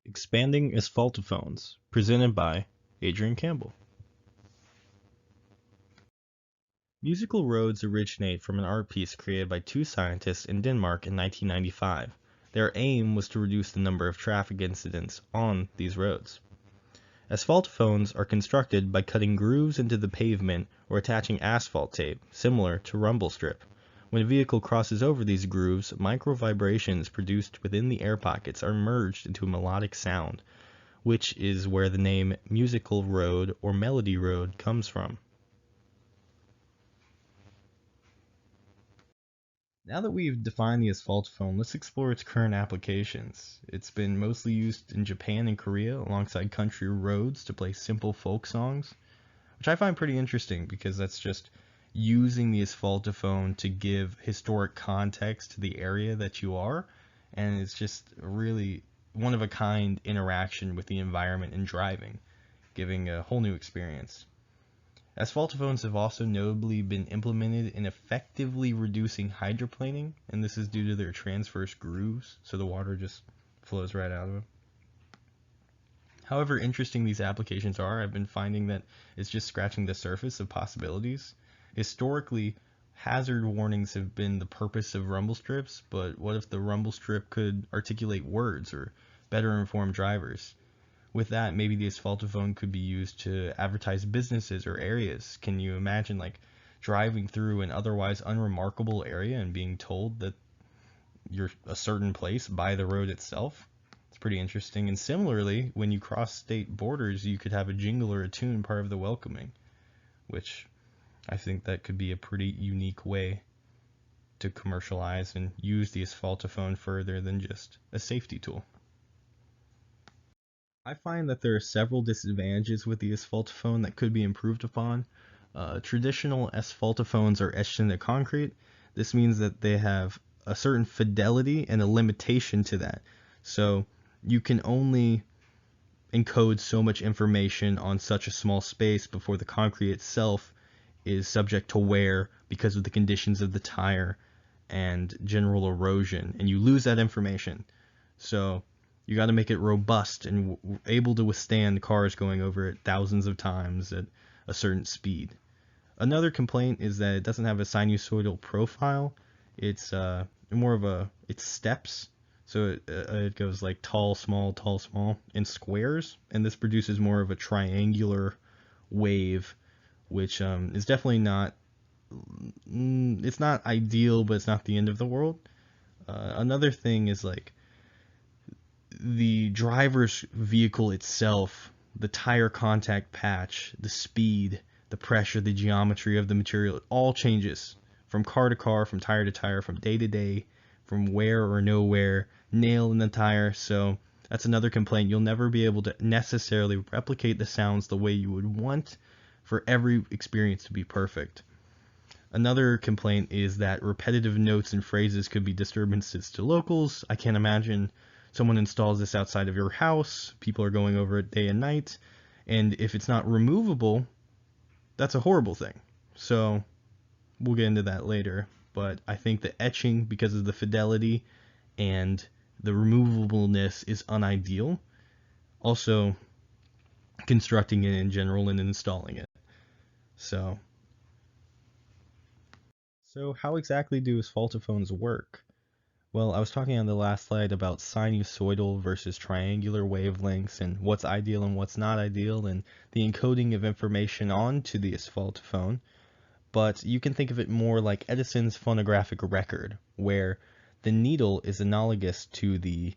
Expanding Asphaltophones, presented by Adrian Campbell. Musical roads originate from an art piece created by two scientists in Denmark in 1995. Their aim was to reduce the number of traffic incidents on these roads. Asphaltophones are constructed by cutting grooves into the pavement or attaching asphalt tape, similar to rumble strip. When a vehicle crosses over these grooves, micro vibrations produced within the air pockets are merged into a melodic sound, which is where the name musical road or melody road comes from. Now that we've defined the asphaltophone, let's explore its current applications. It's been mostly used in Japan and Korea alongside country roads to play simple folk songs, which I find pretty interesting because that's just using the asphaltophone to give historic context to the area that you are, and it's just really one of a kind interaction with the environment and driving, giving a whole new experience. Asphaltophones have also notably been implemented in effectively reducing hydroplaning, and this is due to their transverse grooves, so the water just flows right out of them. However interesting these applications are, I've been finding that it's just scratching the surface of possibilities. Historically, hazard warnings have been the purpose of rumble strips, but what if the rumble strip could articulate words or better inform drivers? With that, maybe the asphaltophone could be used to advertise businesses or areas. Can you imagine like driving through an otherwise unremarkable area and being told that you're a certain place by the road itself? It's pretty interesting. And similarly, when you cross state borders, you could have a jingle or a tune part of the welcoming, which I think that could be a pretty unique way to commercialize and use the asphaltophone further than just a safety tool. I find that there are several disadvantages with the asphaltophone that could be improved upon. Traditional asphaltophones are etched into concrete. This means that they have a certain fidelity and a limitation to that. So you can only encode so much information on such a small space before the concrete itself is subject to wear because of the conditions of the tire and general erosion, and you lose that information. So you got to make it robust and able to withstand cars going over it thousands of times at a certain speed. Another complaint is that it doesn't have a sinusoidal profile. It's more of it's steps. So it goes like tall, small, in squares, and this produces more of a triangular wave, which is definitely not, it's not ideal, but it's not the end of the world. Another thing is like the driver's vehicle itself, the tire contact patch, the speed, the pressure, the geometry of the material, it all changes from car to car, from tire to tire, from day to day, from wear or no wear, nail in the tire. So that's another complaint. You'll never be able to necessarily replicate the sounds the way you would want for every experience to be perfect. Another complaint is that repetitive notes and phrases could be disturbances to locals. I can't imagine someone installs this outside of your house, people are going over it day and night, and if it's not removable, that's a horrible thing. So we'll get into that later, but I think the etching, because of the fidelity and the removableness, is unideal. Also, constructing it in general and installing it. So how exactly do asphaltophones work? Well, I was talking on the last slide about sinusoidal versus triangular wavelengths and what's ideal and what's not ideal, and the encoding of information onto the asphaltophone. But you can think of it more like Edison's phonographic record, where the needle is analogous to the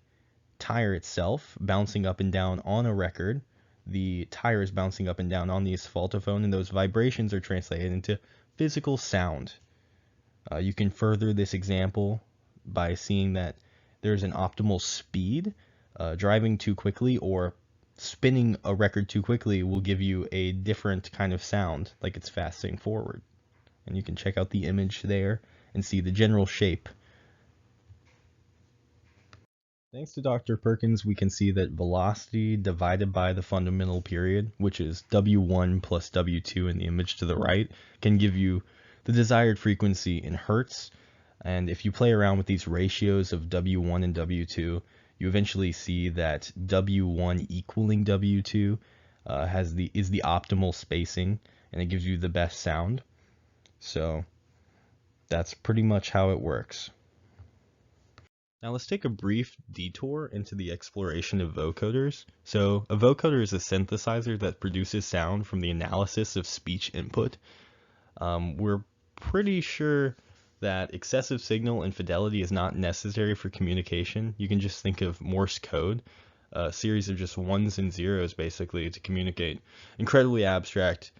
tire itself, bouncing up and down on a record. The tire is bouncing up and down on the asphaltophone, and those vibrations are translated into physical sound. You can further this example by seeing that there's an optimal speed. Driving too quickly or spinning a record too quickly will give you a different kind of sound, like it's fasting forward. And you can check out the image there and see the general shape. Thanks to Dr. Perkins, we can see that velocity divided by the fundamental period, which is W1 plus W2 in the image to the right, can give you the desired frequency in hertz. And if you play around with these ratios of W1 and W2, you eventually see that W1 equaling W2 is the optimal spacing, and it gives you the best sound. So that's pretty much how it works. Now let's take a brief detour into the exploration of vocoders. So a vocoder is a synthesizer that produces sound from the analysis of speech input. We're pretty sure that excessive signal and fidelity is not necessary for communication. You can just think of Morse code, a series of just ones and zeros basically to communicate incredibly abstract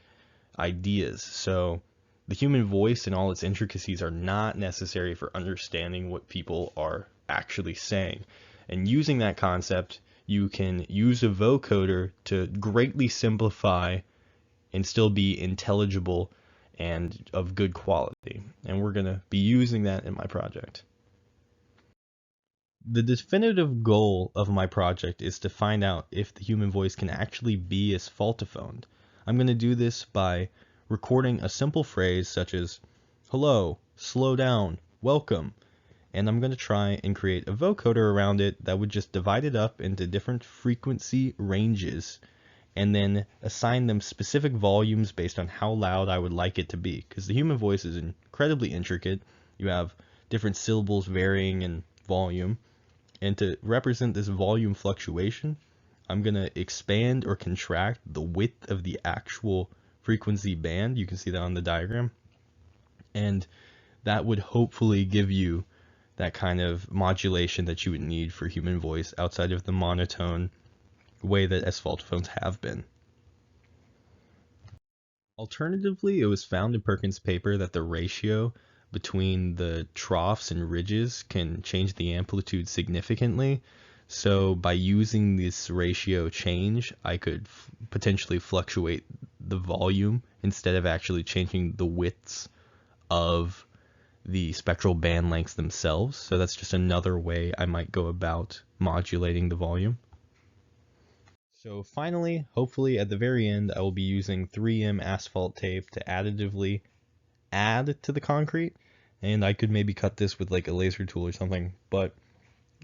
ideas. So the human voice and all its intricacies are not necessary for understanding what people are actually saying. And using that concept, you can use a vocoder to greatly simplify and still be intelligible and of good quality. And we're going to be using that in my project. The definitive goal of my project is to find out if the human voice can actually be asphaltophoned. I'm going to do this by recording a simple phrase such as hello, slow down, welcome, and I'm going to try and create a vocoder around it that would just divide it up into different frequency ranges and then assign them specific volumes based on how loud I would like it to be. Because the human voice is incredibly intricate. You have different syllables varying in volume. And to represent this volume fluctuation, I'm going to expand or contract the width of the actual frequency band. You can see that on the diagram. And that would hopefully give you that kind of modulation that you would need for human voice outside of the monotone way that asphaltophones have been. Alternatively, it was found in Perkins' paper that the ratio between the troughs and ridges can change the amplitude significantly. So by using this ratio change, I could potentially fluctuate the volume instead of actually changing the widths of the spectral band lengths themselves. So that's just another way I might go about modulating the volume. So finally, hopefully at the very end, I will be using 3M asphalt tape to additively add to the concrete, and I could maybe cut this with like a laser tool or something, but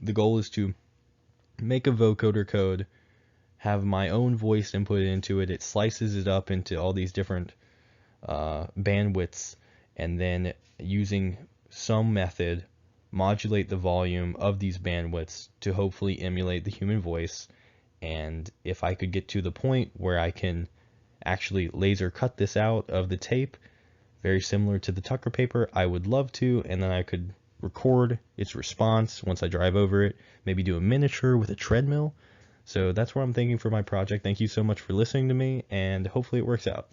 the goal is to make a vocoder code, have my own voice input into it. It slices it up into all these different bandwidths, and then using some method modulate the volume of these bandwidths to hopefully emulate the human voice. And if I could get to the point where I can actually laser cut this out of the tape, very similar to the Tucker paper, I would love to, and then I could record its response once I drive over it, maybe do a miniature with a treadmill. So that's what I'm thinking for my project. Thank you so much for listening to me, and hopefully it works out.